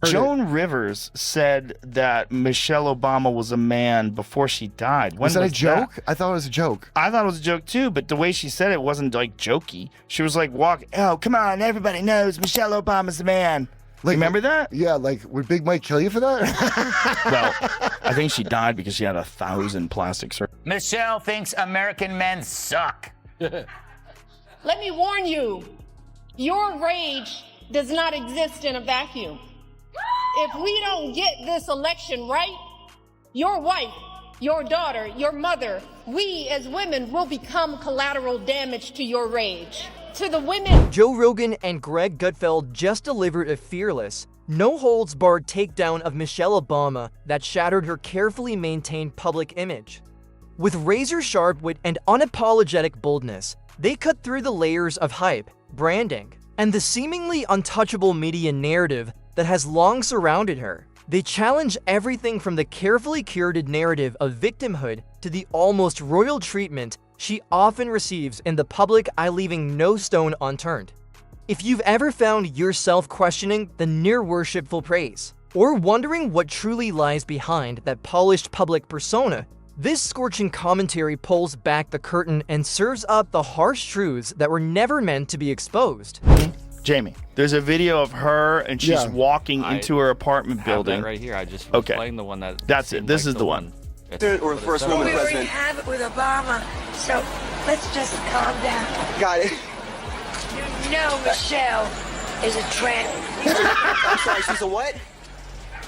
Joan Rivers said that Michelle Obama was a man before she died. Was that a joke? I thought it was a joke. I thought it was a joke too, but the way she said it wasn't like jokey. She was like, oh, come on, everybody knows Michelle Obama's a man. Like, remember that? Yeah, like, would Big Mike kill you for that? Well, I think she died because she had 1,000 plastic surgeries. Michelle thinks American men suck. Let me warn you, your rage does not exist in a vacuum. If we don't get this election right, your wife, your daughter, your mother, we as women will become collateral damage to your rage. To the women. Joe Rogan and Greg Gutfeld just delivered a fearless, no-holds-barred takedown of Michelle Obama that shattered her carefully maintained public image. With razor-sharp wit and unapologetic boldness, they cut through the layers of hype, branding, and the seemingly untouchable media narrative that has long surrounded her. They challenge everything from the carefully curated narrative of victimhood to the almost royal treatment she often receives in the public eye, leaving no stone unturned. If you've ever found yourself questioning the near-worshipful praise, or wondering what truly lies behind that polished public persona, this scorching commentary pulls back the curtain and serves up the harsh truths that were never meant to be exposed. Jamie, there's a video of her and she's walking into her apartment building. That right here. I just was playing the one that. That's it. This is the one. Or the first woman We already president. have it with Obama, so let's just calm down. Got it. You know Michelle is a I'm sorry, she's a what?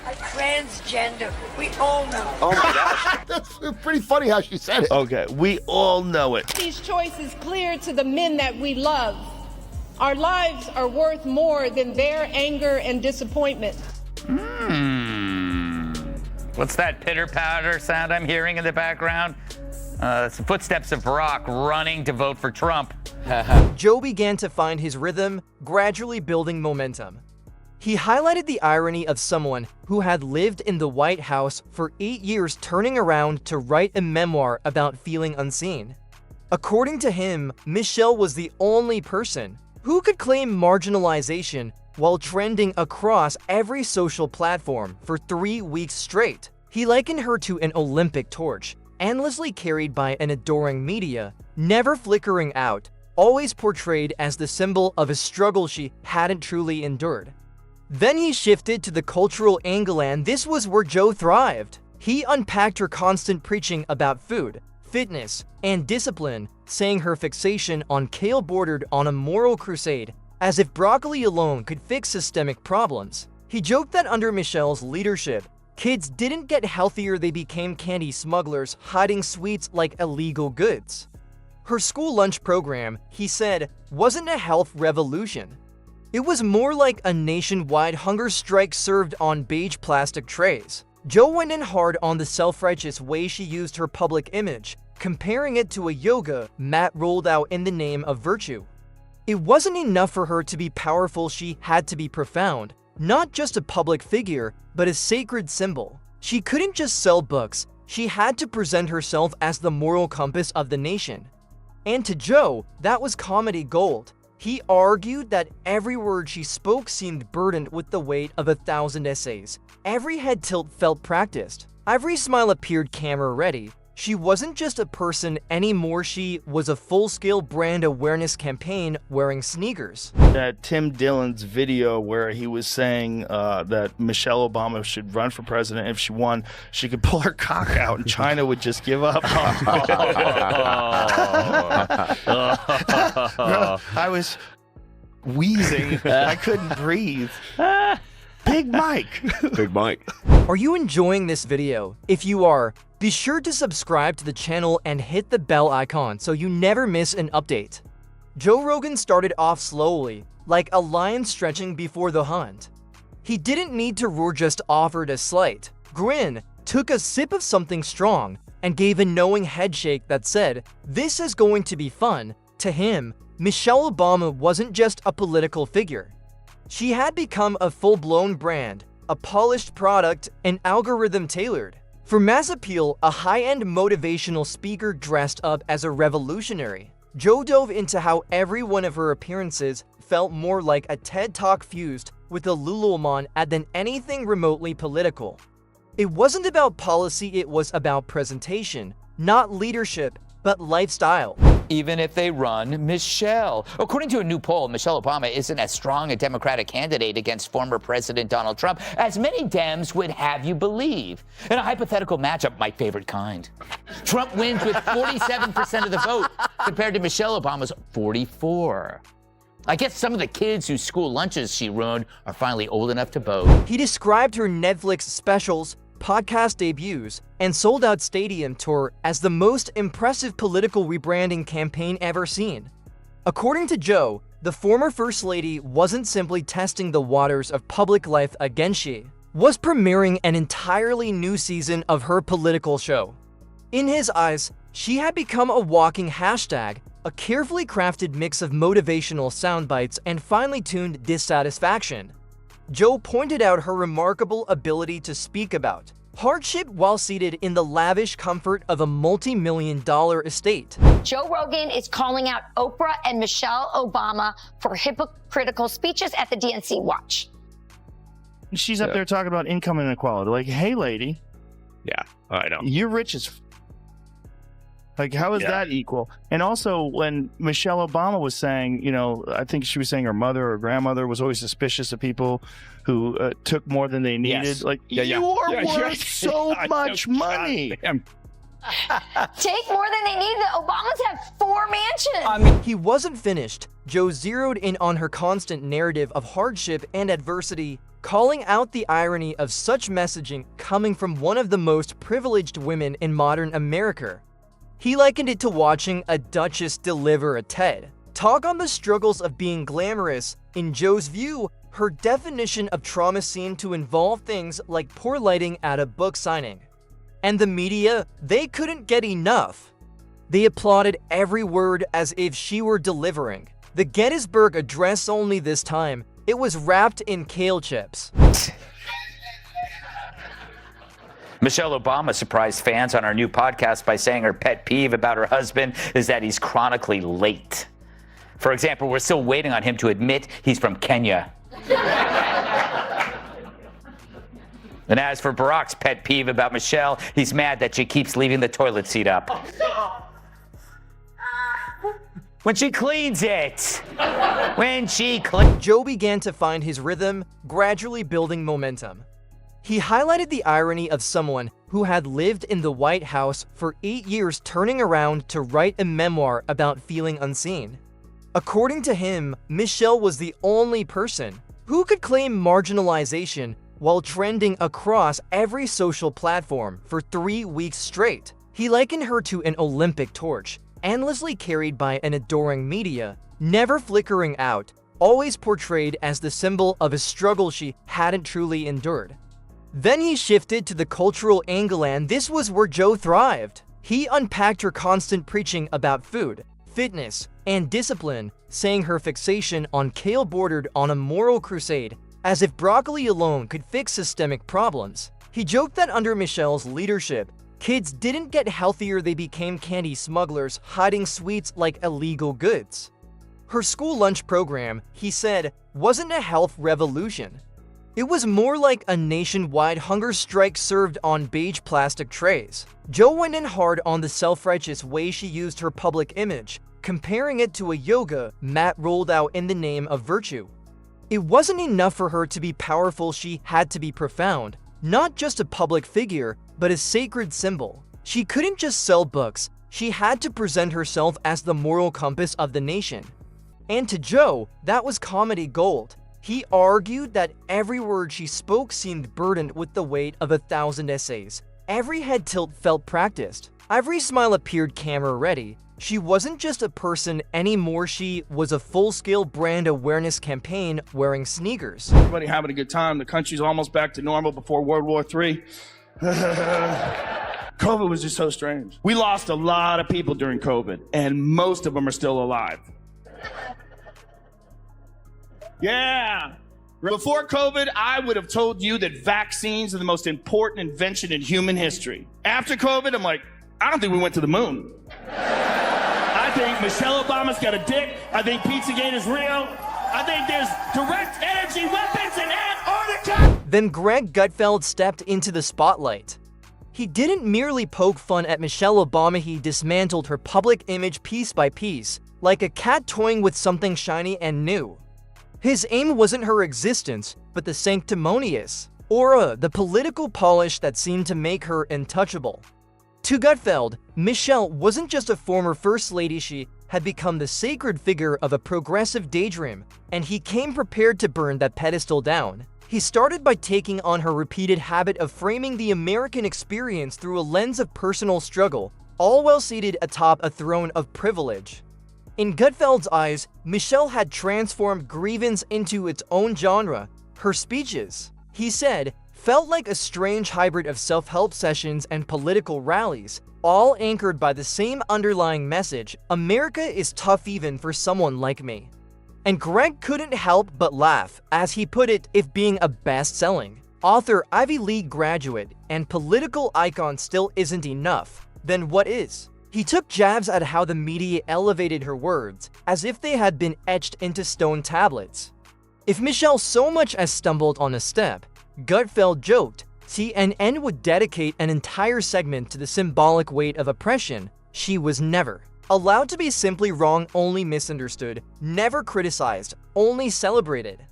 a transgender. We all know. Oh my gosh. That's pretty funny how she said it. Okay, we all know it. These choices clear to the men that we love. Our lives are worth more than their anger and disappointment. What's that pitter-patter sound I'm hearing in the background? It's the footsteps of Barack running to vote for Trump. Joe began to find his rhythm, gradually building momentum. He highlighted the irony of someone who had lived in the White House for 8 years turning around to write a memoir about feeling unseen. According to him, Michelle was the only person who could claim marginalization while trending across every social platform for 3 weeks straight. He likened her to an Olympic torch, endlessly carried by an adoring media, never flickering out, always portrayed as the symbol of a struggle she hadn't truly endured. Then he shifted to the cultural angle, and this was where Joe thrived. He unpacked her constant preaching about food, fitness, and discipline, saying her fixation on kale bordered on a moral crusade, as if broccoli alone could fix systemic problems. He joked that under Michelle's leadership, kids didn't get healthier, they became candy smugglers hiding sweets like illegal goods. Her school lunch program, he said, wasn't a health revolution. It was more like a nationwide hunger strike served on beige plastic trays. Joe went in hard on the self-righteous way she used her public image, comparing it to a yoga mat rolled out in the name of virtue. It wasn't enough for her to be powerful, she had to be profound, not just a public figure, but a sacred symbol. She couldn't just sell books, she had to present herself as the moral compass of the nation. And to Joe, that was comedy gold. He argued that every word she spoke seemed burdened with the weight of 1,000 essays. Every head tilt felt practiced. Every smile appeared camera-ready. She wasn't just a person anymore, she was a full-scale brand awareness campaign wearing sneakers. That Tim Dillon's video where he was saying that Michelle Obama should run for president. If she won, she could pull her cock out and China would just give up. I was wheezing. I couldn't breathe. Big Mike. Big Mike. Are you enjoying this video? If you are, be sure to subscribe to the channel and hit the bell icon so you never miss an update. Joe Rogan started off slowly, like a lion stretching before the hunt. He didn't need to roar, just offered a slight grin, took a sip of something strong, and gave a knowing headshake that said, "This is going to be fun." To him, Michelle Obama wasn't just a political figure. She had become a full-blown brand, a polished product, an algorithm tailored for mass appeal, a high-end motivational speaker dressed up as a revolutionary. Joe dove into how every one of her appearances felt more like a TED Talk fused with a Lululemon ad than anything remotely political. It wasn't about policy, it was about presentation, not leadership, but lifestyle. Even if they run Michelle. According to a new poll, Michelle Obama isn't as strong a Democratic candidate against former President Donald Trump as many Dems would have you believe. In a hypothetical matchup, my favorite kind. Trump wins with 47% of the vote compared to Michelle Obama's 44%. I guess some of the kids whose school lunches she ruined are finally old enough to vote. He described her Netflix specials, podcast debuts, and sold-out stadium tour as the most impressive political rebranding campaign ever seen. According to Joe, the former First Lady wasn't simply testing the waters of public life again, she was premiering an entirely new season of her political show. In his eyes, she had become a walking hashtag, a carefully crafted mix of motivational sound bites and finely tuned dissatisfaction. Joe pointed out her remarkable ability to speak about hardship while seated in the lavish comfort of a multi-million-dollar estate. Joe Rogan is calling out Oprah and Michelle Obama for hypocritical speeches at the DNC. Watch. She's up there talking about income inequality. Like, hey, lady. Yeah, I know. You're rich as like, how is that equal? And also, when Michelle Obama was saying, you know, I think she was saying her mother or grandmother was always suspicious of people who took more than they needed. Yes. Like, you are worth so much money. Take more than they need. The Obamas have 4 mansions. He wasn't finished. Joe zeroed in on her constant narrative of hardship and adversity, calling out the irony of such messaging coming from one of the most privileged women in modern America. He likened it to watching a duchess deliver a TED Talk on the struggles of being glamorous. In Joe's view, her definition of trauma seemed to involve things like poor lighting at a book signing. And the media, they couldn't get enough. They applauded every word as if she were delivering the Gettysburg Address, only this time, it was wrapped in kale chips. Michelle Obama surprised fans on our new podcast by saying her pet peeve about her husband is that he's chronically late. For example, we're still waiting on him to admit he's from Kenya. And as for Barack's pet peeve about Michelle, he's mad that she keeps leaving the toilet seat up. When she cleans it. Joe began to find his rhythm, gradually building momentum. He highlighted the irony of someone who had lived in the White House for 8 years turning around to write a memoir about feeling unseen. According to him, Michelle was the only person who could claim marginalization while trending across every social platform for 3 weeks straight. He likened her to an Olympic torch, endlessly carried by an adoring media, never flickering out, always portrayed as the symbol of a struggle she hadn't truly endured. Then he shifted to the cultural angle, and this was where Joe thrived. He unpacked her constant preaching about food, fitness, and discipline, saying her fixation on kale bordered on a moral crusade, as if broccoli alone could fix systemic problems. He joked that under Michelle's leadership, kids didn't get healthier, they became candy smugglers hiding sweets like illegal goods. Her school lunch program, he said, wasn't a health revolution. It was more like a nationwide hunger strike served on beige plastic trays. Joe went in hard on the self-righteous way she used her public image, comparing it to a yoga mat rolled out in the name of virtue. It wasn't enough for her to be powerful, she had to be profound, not just a public figure, but a sacred symbol. She couldn't just sell books, she had to present herself as the moral compass of the nation. And to Joe, that was comedy gold. He argued that every word she spoke seemed burdened with the weight of 1,000 essays. Every head tilt felt practiced. Every smile appeared camera-ready. She wasn't just a person anymore, she was a full-scale brand awareness campaign wearing sneakers. Everybody having a good time. The country's almost back to normal before World War III. COVID was just so strange. We lost a lot of people during COVID, and most of them are still alive. Yeah. Before COVID, I would have told you that vaccines are the most important invention in human history. After COVID, I'm like, I don't think we went to the moon. I think Michelle Obama's got a dick. I think Pizzagate is real. I think there's direct energy weapons in Antarctica! Then Greg Gutfeld stepped into the spotlight. He didn't merely poke fun at Michelle Obama, he dismantled her public image piece by piece, like a cat toying with something shiny and new. His aim wasn't her existence, but the sanctimonious aura, the political polish that seemed to make her untouchable. To Gutfeld, Michelle wasn't just a former First Lady, she had become the sacred figure of a progressive daydream, and he came prepared to burn that pedestal down. He started by taking on her repeated habit of framing the American experience through a lens of personal struggle, all while seated atop a throne of privilege. In Gutfeld's eyes, Michelle had transformed grievance into its own genre. Her speeches, he said, felt like a strange hybrid of self-help sessions and political rallies, all anchored by the same underlying message: America is tough even for someone like me. And Greg couldn't help but laugh, as he put it, if being a best-selling author, Ivy League graduate, and political icon still isn't enough, then what is? He took jabs at how the media elevated her words, as if they had been etched into stone tablets. If Michelle so much as stumbled on a step, Gutfeld joked, CNN would dedicate an entire segment to the symbolic weight of oppression. She was never allowed to be simply wrong, only misunderstood, never criticized, only celebrated.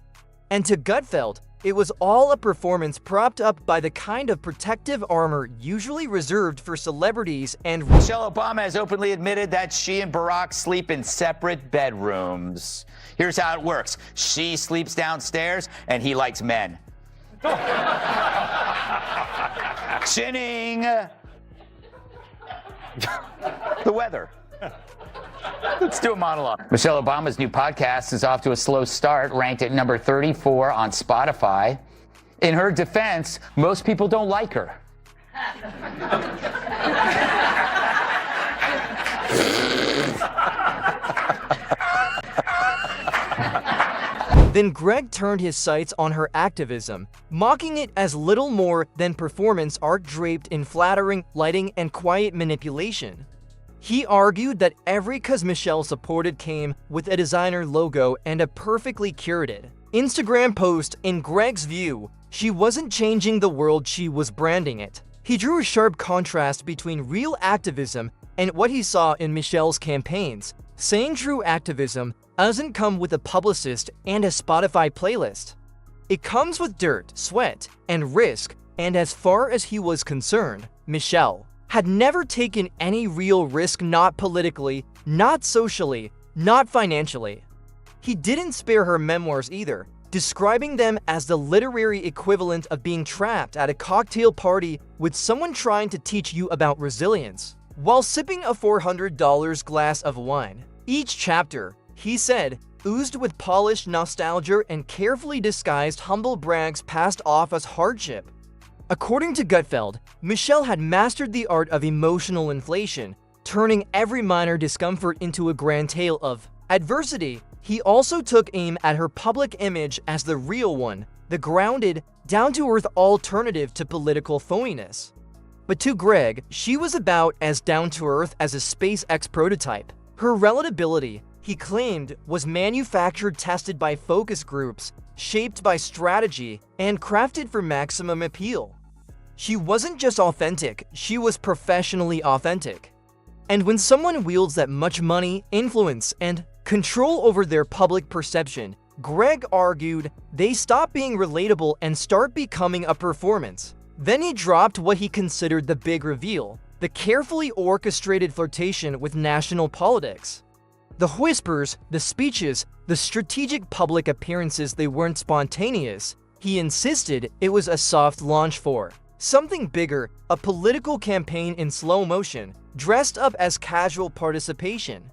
And to Gutfeld, it was all a performance propped up by the kind of protective armor usually reserved for celebrities. And Michelle Obama has openly admitted that she and Barack sleep in separate bedrooms. Here's how it works. She sleeps downstairs and he likes men. Chinning. The weather. Let's do a monologue. Michelle Obama's new podcast is off to a slow start, ranked at number 34 on Spotify. In her defense, most people don't like her. Then Greg turned his sights on her activism, mocking it as little more than performance art draped in flattering lighting and quiet manipulation. He argued that every cause Michelle supported came with a designer logo and a perfectly curated Instagram post. In Greg's view, she wasn't changing the world, she was branding it. He drew a sharp contrast between real activism and what he saw in Michelle's campaigns, saying true activism doesn't come with a publicist and a Spotify playlist. It comes with dirt, sweat, and risk, and as far as he was concerned, Michelle had never taken any real risk, not politically, not socially, not financially. He didn't spare her memoirs either, describing them as the literary equivalent of being trapped at a cocktail party with someone trying to teach you about resilience, while sipping a $400 glass of wine. Each chapter, he said, oozed with polished nostalgia and carefully disguised humble brags passed off as hardship. According to Gutfeld, Michelle had mastered the art of emotional inflation, turning every minor discomfort into a grand tale of adversity. He also took aim at her public image as the real one, the grounded, down-to-earth alternative to political phoniness. But to Greg, she was about as down-to-earth as a SpaceX prototype. Her relatability, he claimed, was manufactured, tested by focus groups, shaped by strategy, and crafted for maximum appeal. She wasn't just authentic, she was professionally authentic. And when someone wields that much money, influence, and control over their public perception, Greg argued, they stop being relatable and start becoming a performance. Then he dropped what he considered the big reveal, the carefully orchestrated flirtation with national politics. The whispers, the speeches, the strategic public appearances, they weren't spontaneous. He insisted it was a soft launch for something bigger, a political campaign in slow motion, dressed up as casual participation.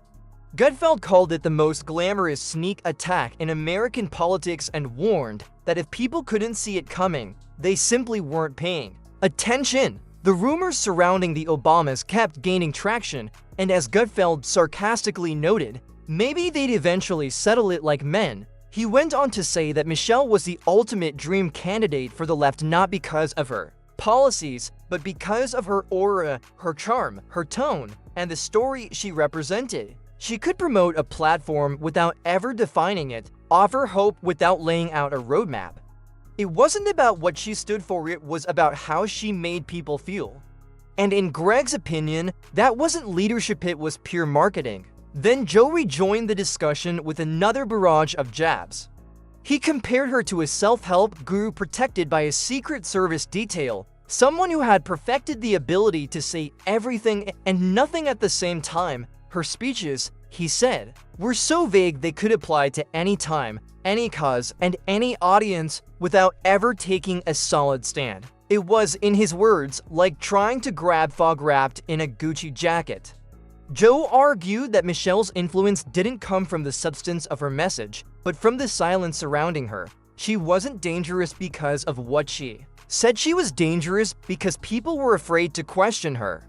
Gutfeld called it the most glamorous sneak attack in American politics and warned that if people couldn't see it coming, they simply weren't paying attention. The rumors surrounding the Obamas kept gaining traction, and as Gutfeld sarcastically noted, maybe they'd eventually settle it like men. He went on to say that Michelle was the ultimate dream candidate for the left, not because of her policies, but because of her aura, her charm, her tone, and the story she represented. She could promote a platform without ever defining it, offer hope without laying out a roadmap. It wasn't about what she stood for, it was about how she made people feel. And in Greg's opinion, that wasn't leadership, it was pure marketing. Then Joe rejoined the discussion with another barrage of jabs. He compared her to a self-help guru protected by a Secret Service detail, someone who had perfected the ability to say everything and nothing at the same time. Her speeches, he said, were so vague they could apply to any time, any cause, and any audience without ever taking a solid stand. It was, in his words, like trying to grab fog wrapped in a Gucci jacket. Joe argued that Michelle's influence didn't come from the substance of her message, but from the silence surrounding her. She wasn't dangerous because of what she said. She was dangerous because people were afraid to question her.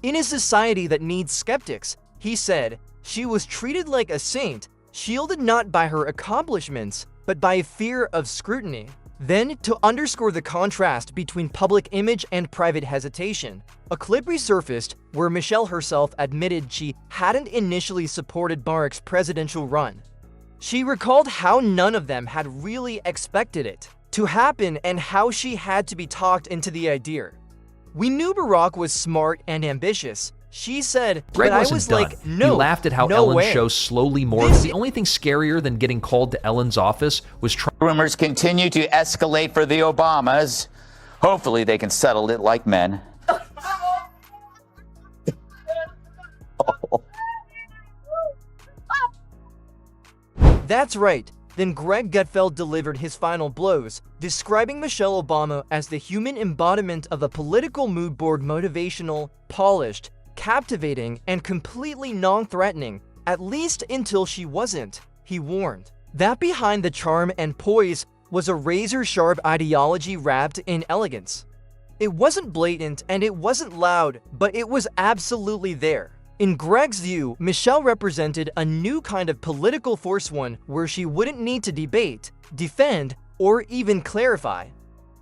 In a society that needs skeptics, he said, she was treated like a saint, shielded not by her accomplishments, but by fear of scrutiny. Then, to underscore the contrast between public image and private hesitation, a clip resurfaced where Michelle herself admitted she hadn't initially supported Barack's presidential run. She recalled how none of them had really expected it to happen and how she had to be talked into the idea. "We knew Barack was smart and ambitious," she said, Greg but I wasn't was done. like, no, He laughed at how no Ellen's way. show slowly morphed. The only thing scarier than getting called to Ellen's office was Rumors continue to escalate for the Obamas. Hopefully they can settle it like men. That's right. Then Greg Gutfeld delivered his final blows, describing Michelle Obama as the human embodiment of a political mood board, motivational, polished, captivating, and completely non-threatening, at least until she wasn't, he warned. That behind the charm and poise was a razor-sharp ideology wrapped in elegance. It wasn't blatant and it wasn't loud, but it was absolutely there. In Greg's view, Michelle represented a new kind of political force, one where she wouldn't need to debate, defend, or even clarify.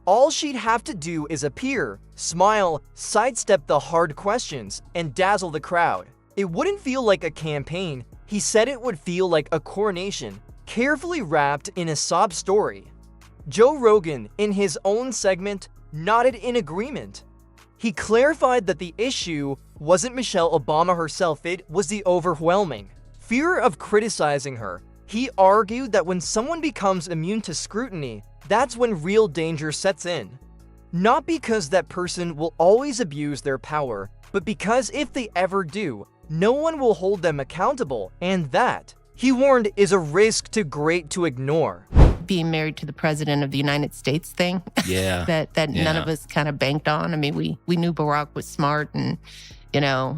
All she'd have to do is appear, smile, sidestep the hard questions, and dazzle the crowd. It wouldn't feel like a campaign. He said it would feel like a coronation, carefully wrapped in a sob story. Joe Rogan, in his own segment, nodded in agreement. He clarified that the issue wasn't Michelle Obama herself, it was the overwhelming fear of criticizing her. He argued that when someone becomes immune to scrutiny, that's when real danger sets in. Not because that person will always abuse their power, but because if they ever do, no one will hold them accountable, and that, he warned, is a risk too great to ignore. Being married to the president of the United States thing, Yeah. that none of us kind of banked on. I mean, we knew Barack was smart and,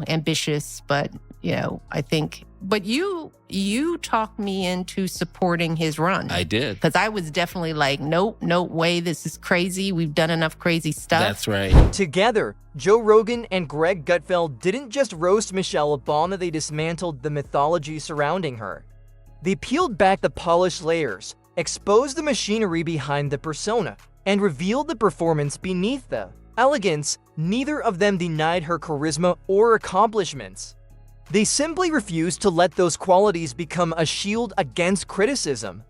ambitious, but, I think, but you talked me into supporting his run. I did. Because I was definitely like, nope, no way, this is crazy. We've done enough crazy stuff. That's right. Together, Joe Rogan and Greg Gutfeld didn't just roast Michelle Obama, they dismantled the mythology surrounding her. They peeled back the polished layers, exposed the machinery behind the persona, and revealed the performance beneath the elegance. Neither of them denied her charisma or accomplishments. They simply refused to let those qualities become a shield against criticism.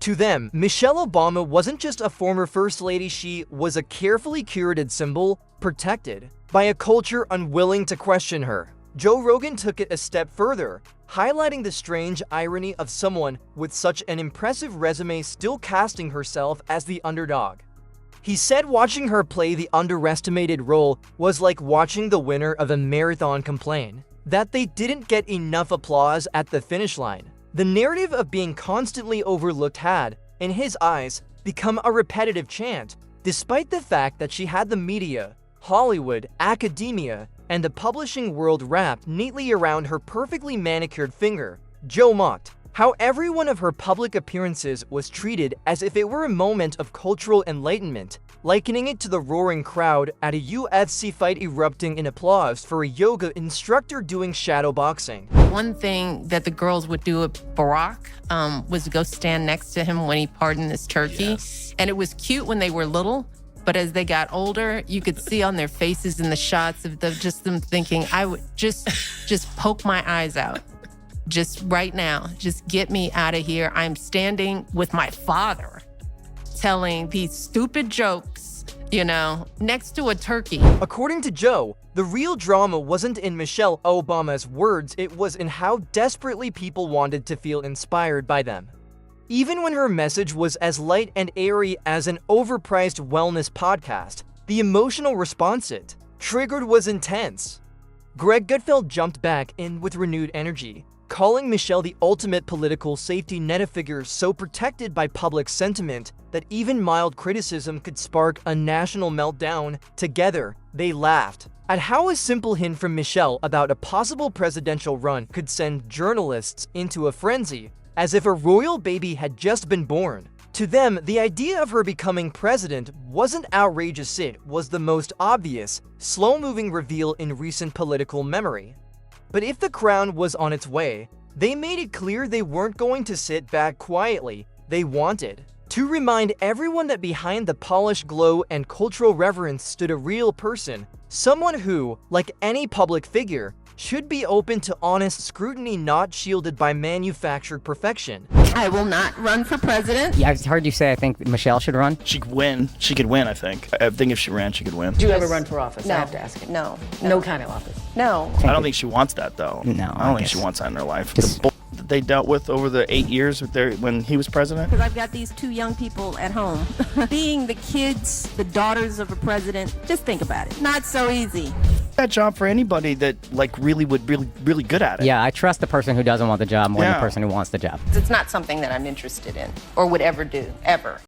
To them, Michelle Obama wasn't just a former first lady, she was a carefully curated symbol, protected by a culture unwilling to question her. Joe Rogan took it a step further, highlighting the strange irony of someone with such an impressive resume still casting herself as the underdog. He said watching her play the underestimated role was like watching the winner of a marathon complain that they didn't get enough applause at the finish line. The narrative of being constantly overlooked had, in his eyes, become a repetitive chant, despite the fact that she had the media, Hollywood, academia, and the publishing world wrapped neatly around her perfectly manicured finger. Joe mocked how every one of her public appearances was treated as if it were a moment of cultural enlightenment, likening it to the roaring crowd at a UFC fight erupting in applause for a yoga instructor doing shadow boxing. One thing that the girls would do at Barack was to go stand next to him when he pardoned this turkey. Yes. And it was cute when they were little, but as they got older, you could see on their faces in the shots of just them thinking, I would just poke my eyes out. Just right now, just get me out of here. I'm standing with my father telling these stupid jokes, next to a turkey. According to Joe, the real drama wasn't in Michelle Obama's words, it was in how desperately people wanted to feel inspired by them. Even when her message was as light and airy as an overpriced wellness podcast, the emotional response it triggered was intense. Greg Gutfeld jumped back in with renewed energy, calling Michelle the ultimate political safety net, a figure so protected by public sentiment that even mild criticism could spark a national meltdown. Together, they laughed at how a simple hint from Michelle about a possible presidential run could send journalists into a frenzy, as if a royal baby had just been born. To them, the idea of her becoming president wasn't outrageous, it was the most obvious, slow-moving reveal in recent political memory. But if the crown was on its way, they made it clear they weren't going to sit back quietly. They wanted to remind everyone that behind the polished glow and cultural reverence stood a real person, someone who, like any public figure, should be open to honest scrutiny, not shielded by manufactured perfection. I will not run for president. Yeah, I've heard you say I think Michelle should run. She could win. She could win, I think. I think if she ran, she could win. Do you ever run for office? No. I have to ask you. No. No kind of office? No. I don't think she wants that, though. No, I don't think she wants that in her life. The bull that they dealt with over the 8 years when he was president. Because I've got these 2 young people at home. Being the kids, the daughters of a president, just think about it. Not so easy. That job for anybody that really good at it. Yeah, I trust the person who doesn't want the job more than the person who wants the job. It's not something that I'm interested in or would ever do, ever.